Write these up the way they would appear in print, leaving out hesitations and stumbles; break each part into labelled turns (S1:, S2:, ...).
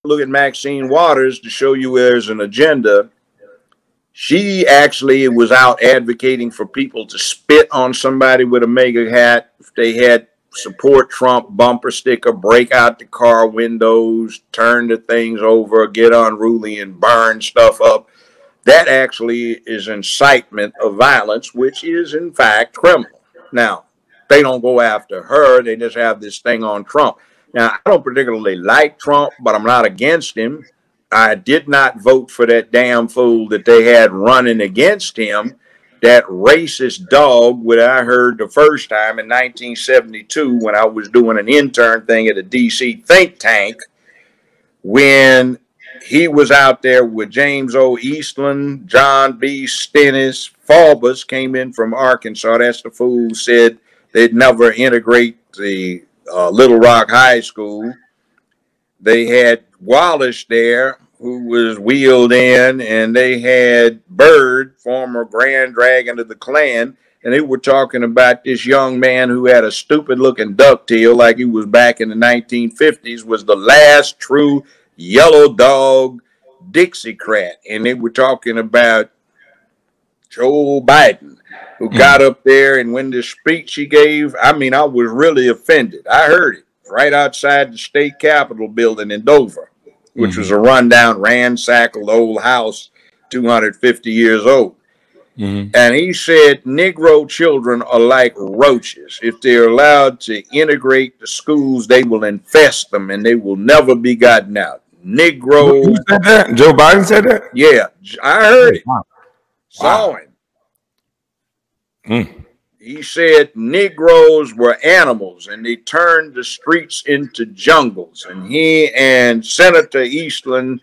S1: look at Maxine Waters to show you there's an agenda. She actually was out advocating for people to spit on somebody with a MAGA hat if they had support Trump bumper sticker, break out the car windows, turn the things over, get unruly and burn stuff up. That actually is incitement of violence, which is in fact criminal. Now, they don't go after her. They just have this thing on Trump. Now, I don't particularly like Trump, but I'm not against him. I did not vote for that damn fool that they had running against him, that racist dog, what I heard the first time in 1972 when I was doing an intern thing at a D.C. think tank, when he was out there with James O. Eastland, John B. Stennis, Faubus came in from Arkansas. That's the fool who said they'd never integrate the Little Rock High School. They had Wallace there, who was wheeled in, and they had Byrd, former Grand Dragon of the Klan, and they were talking about this young man who had a stupid-looking ducktail like he was back in the 1950s, was the last true yellow dog Dixiecrat. And they were talking about Joe Biden, who got up there, and when the speech he gave, I mean, I was really offended. I heard it right outside the state capitol building in Dover, which was a rundown, ransackled old house, 250 years old. And he said, Negro children are like roaches. If they're allowed to integrate the schools, they will infest them and they will never be gotten out. Negro.
S2: Who said that? Joe Biden said that?
S1: Yeah, I heard it. Wow. Saw him. He said Negroes were animals and they turned the streets into jungles. And he and Senator Eastland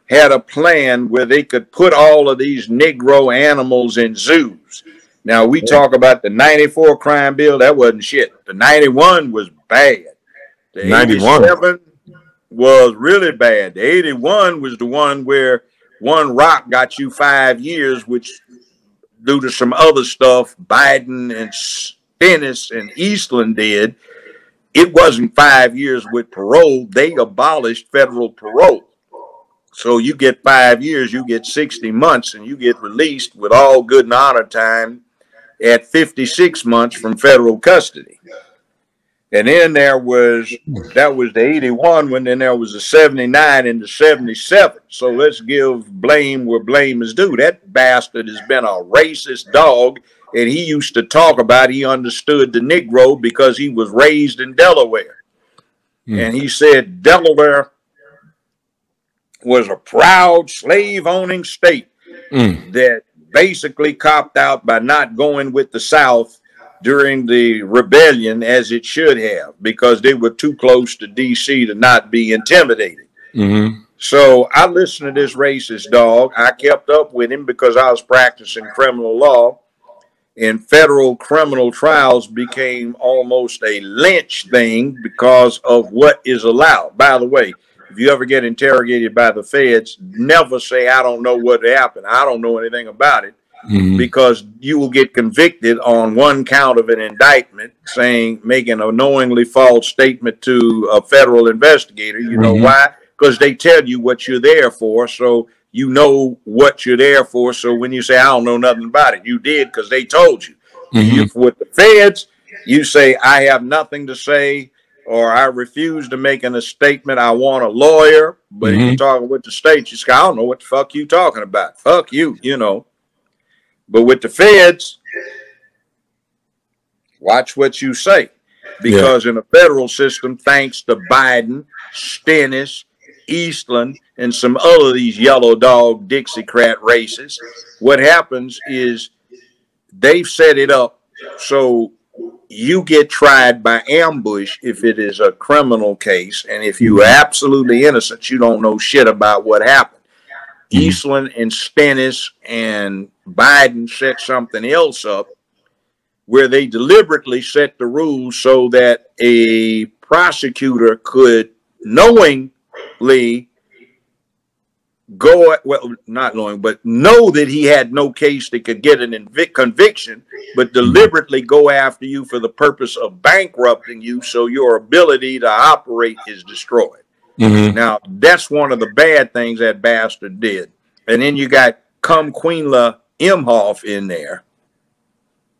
S1: had a plan where they could put all of these Negro animals in zoos. Now, we talk about the 94 crime bill. That wasn't shit. The 91 was bad. The 91 was really bad. The 81 was the one where one rock got you 5 years, which due to some other stuff Biden and Stennis and Eastland did, it wasn't 5 years with parole. They abolished federal parole. So you get 5 years, you get 60 months, and you get released with all good and honor time at 56 months from federal custody. And then that was the 81 one, then there was the 79 and the 77. So let's give blame where blame is due. That bastard has been a racist dog, and he used to talk about he understood the Negro because he was raised in Delaware. And he said Delaware was a proud slave-owning state that basically copped out by not going with the South during the rebellion as it should have, because they were too close to D.C. to not be intimidated. So I listened to this racist dog. I kept up with him because I was practicing criminal law, and federal criminal trials became almost a lynch thing because of what is allowed. By the way, if you ever get interrogated by the feds, never say, I don't know what happened. I don't know anything about it. Because you will get convicted on one count of an indictment making a knowingly false statement to a federal investigator. You know why? Because they tell you what you're there for. So you know what you're there for. So when you say, I don't know nothing about it, you did because they told you. With the feds, you say, I have nothing to say, or I refuse to make a statement. I want a lawyer. But if you're talking with the state, you say, I don't know what the fuck you talking about. Fuck you, you know. But with the feds, watch what you say. Because in the federal system, thanks to Biden, Stennis, Eastland, and some other of these yellow dog Dixiecrat races, what happens is they've set it up so you get tried by ambush if it is a criminal case. And if you're absolutely innocent, you don't know shit about what happened. Eastland and Stennis and Biden set something else up where they deliberately set the rules so that a prosecutor could knowingly not knowing, but know that he had no case that could get an conviction, but deliberately go after you for the purpose of bankrupting you so your ability to operate is destroyed. Now, that's one of the bad things that bastard did. And then you got Kamala Imhoff in there.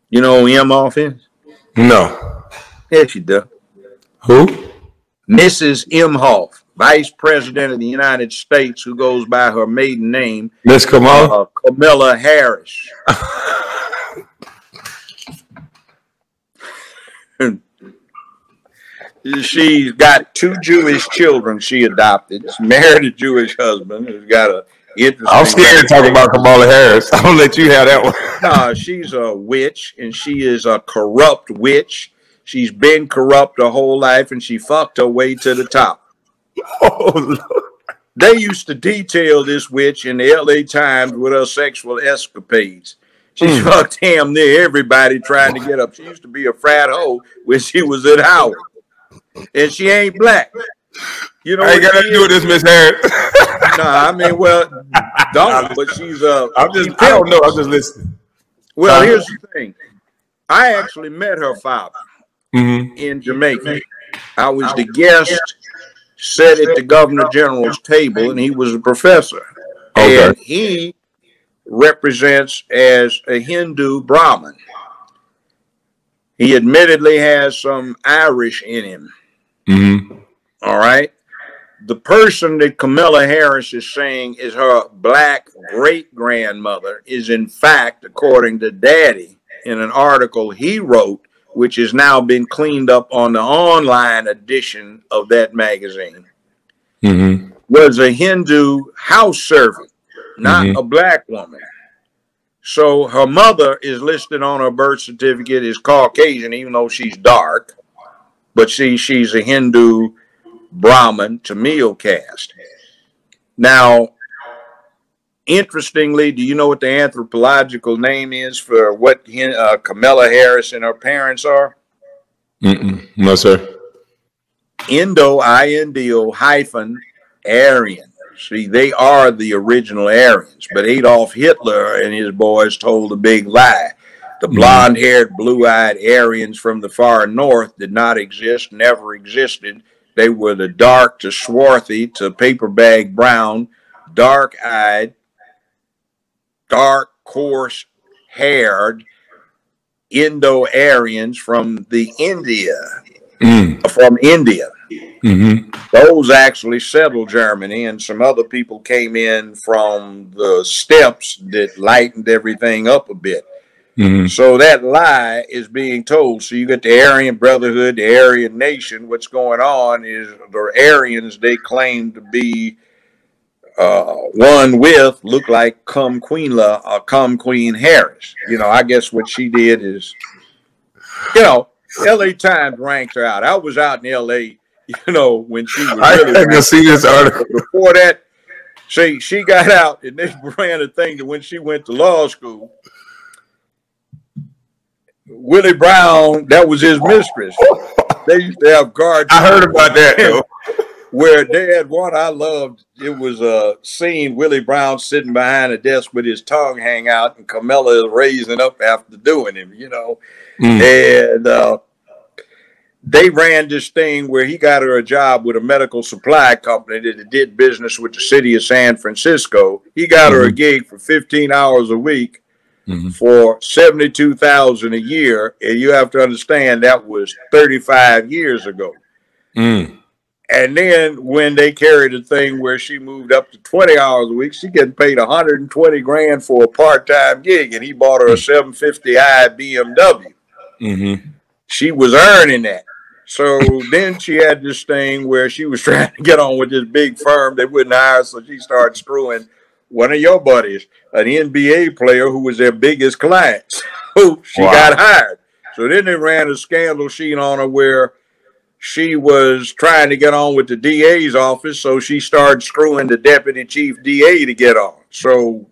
S1: You know who Imhoff is?
S2: No.
S1: Yes, you do.
S2: Who?
S1: Mrs. Imhoff, Vice President of the United States, who goes by her maiden name,
S2: Miss Kamala?
S1: Kamala Harris. She's got 2 Jewish children she adopted. She married a Jewish husband who's got a interesting.
S2: I'm scared to talk about Kamala Harris. I'm gonna let you have that one.
S1: No, she's a witch, and she is a corrupt witch. She's been corrupt her whole life, and she fucked her way to the top.
S2: Oh, Lord.
S1: They used to detail this witch in the LA Times with her sexual escapades. She fucked damn near everybody trying to get up. She used to be a frat hoe when she was at Howard. And she ain't black. You know,
S2: I ain't got nothing to do with this, Miss Harris.
S1: Nah, I mean, well, don't. But she's I
S2: don't know. I'm just listening.
S1: Well, here's the thing. I actually met her father in Jamaica. I was the guest, sat at the Governor General's table, and he was a professor.
S2: Okay.
S1: And he represents as a Hindu Brahmin. He admittedly has some Irish in him. All right. The person that Kamala Harris is saying is her black great-grandmother is, in fact, according to Daddy, in an article he wrote, which has now been cleaned up on the online edition of that magazine, was a Hindu house servant, not a black woman. So her mother is listed on her birth certificate as Caucasian, even though she's dark. But see, she's a Hindu Brahmin Tamil caste. Now, interestingly, do you know what the anthropological name is for what Kamala Harris and her parents are?
S2: No, sir.
S1: Indo hyphen Aryan. See, they are the original Aryans, but Adolf Hitler and his boys told a big lie. The blonde-haired, blue-eyed Aryans from the far north did not exist, never existed. They were the dark to swarthy to paper bag brown, dark-eyed, dark, coarse-haired Indo-Aryans from India. Those actually settled Germany, and some other people came in from the steppes that lightened everything up a bit. So that lie is being told. So you get the Aryan Brotherhood, the Aryan Nation. What's going on is the Aryans they claim to be one with look like Kamala or Queen Harris. You know, I guess what she did is, you know, LA Times ranked her out. I was out in LA, you know, when she was really
S2: I can see this article.
S1: Before that, she got out and they ran a thing that when she went to law school, Willie Brown, that was his mistress. They used to have guards.
S2: I heard about that, though.
S1: Where they had one I loved. It was a scene, Willie Brown sitting behind a desk with his tongue hang out, and Kamala is raising up after doing him, you know. And they ran this thing where he got her a job with a medical supply company that did business with the city of San Francisco. He got her a gig for 15 hours a week. For $72,000 a year, and you have to understand that was 35 years ago. And then when they carried a thing where she moved up to 20 hours a week, she getting paid $120,000 for a part-time gig, and he bought her a 750i BMW. She was earning that. So then she had this thing where she was trying to get on with this big firm. They wouldn't hire, so she started screwing one of your buddies, an NBA player who was their biggest client. So she got hired. So then they ran a scandal sheet on her where she was trying to get on with the DA's office. So she started screwing the deputy chief DA to get on. So